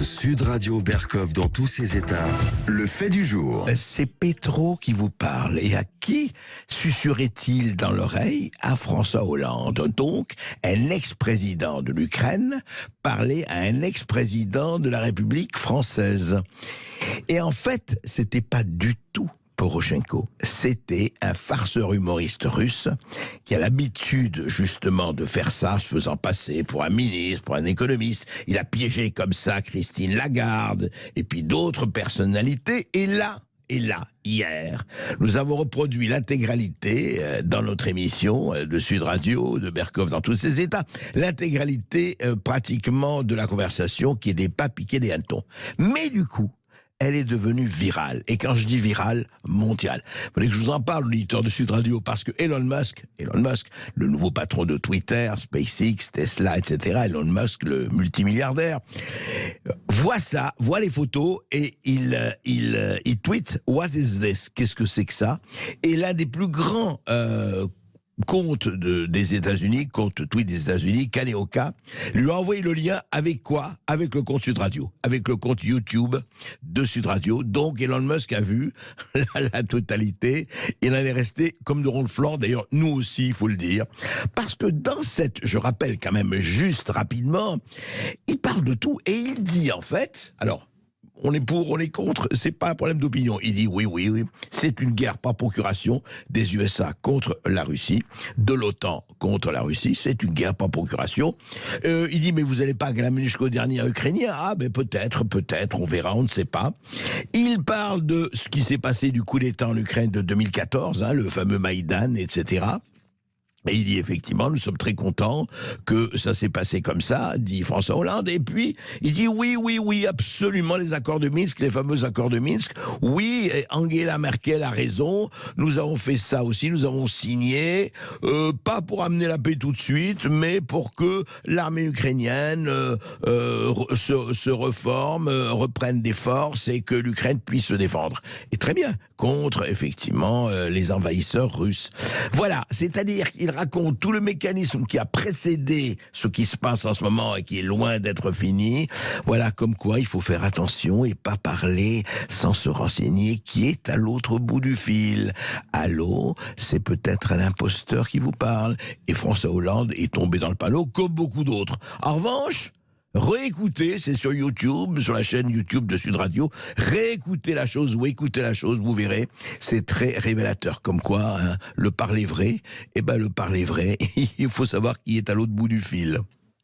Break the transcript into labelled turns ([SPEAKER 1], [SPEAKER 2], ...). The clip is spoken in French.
[SPEAKER 1] Sud Radio Berkov dans tous ses états. Le fait du jour.
[SPEAKER 2] C'est Petro qui vous parle. Et à qui susurrait-il dans l'oreille? À François Hollande. Donc, un ex-président de l'Ukraine parlait à un ex-président de la République française. Et en fait, c'était pas du tout Poroshenko. C'était un farceur humoriste russe qui a l'habitude justement de faire ça, se faisant passer pour un ministre, pour un économiste. Il a piégé comme ça Christine Lagarde et puis d'autres personnalités. Et là, hier, nous avons reproduit l'intégralité dans notre émission de Sud Radio, de Berkov dans tous ses états, l'intégralité pratiquement de la conversation qui n'est pas piquée des hannetons. Mais du coup, elle est devenue virale. Et quand je dis virale, mondiale. Vous voulez que je vous en parle, l'auditeur de Sud Radio, parce que Elon Musk, le nouveau patron de Twitter, SpaceX, Tesla, etc., Elon Musk, le multimilliardaire, voit ça, voit les photos, et il tweet « What is this ?» Qu'est-ce que c'est que ça? Et l'un des plus grands compte des États-Unis, compte tweet des États-Unis, Kaneoka, lui a envoyé le lien avec quoi? Avec le compte Sud Radio, avec le compte YouTube de Sud Radio. Donc Elon Musk a vu la totalité. Il en est resté comme de ronflant. D'ailleurs, nous aussi, il faut le dire. Parce que dans cette, je rappelle quand même juste rapidement, il parle de tout et il dit en fait, alors, on est pour, on est contre, c'est pas un problème d'opinion. Il dit oui, c'est une guerre par procuration des USA contre la Russie, de l'OTAN contre la Russie, c'est une guerre par procuration. Il dit mais vous n'allez pas réclamer jusqu'au dernier Ukrainien? Ah ben peut-être, on verra, on ne sait pas. Il parle de ce qui s'est passé du coup d'État en Ukraine de 2014, le fameux Maïdan, etc. Et il dit effectivement, nous sommes très contents que ça s'est passé comme ça, dit François Hollande. Et puis, il dit oui, absolument, les accords de Minsk, les fameux accords de Minsk. Oui, Angela Merkel a raison, nous avons fait ça aussi, nous avons signé, pas pour amener la paix tout de suite, mais pour que l'armée ukrainienne se reforme, reprenne des forces et que l'Ukraine puisse se défendre. Et très bien, contre, effectivement, les envahisseurs russes. Voilà, c'est-à-dire qu'il raconte tout le mécanisme qui a précédé ce qui se passe en ce moment et qui est loin d'être fini. Voilà, comme quoi il faut faire attention et pas parler sans se renseigner qui est à l'autre bout du fil. Allô, c'est peut-être un imposteur qui vous parle. Et François Hollande est tombé dans le panneau comme beaucoup d'autres. En revanche, réécoutez, c'est sur YouTube, sur la chaîne YouTube de Sud Radio, réécoutez la chose ou écoutez la chose, vous verrez, c'est très révélateur. Comme quoi, le parler vrai, le parler vrai, il faut savoir qui est à l'autre bout du fil.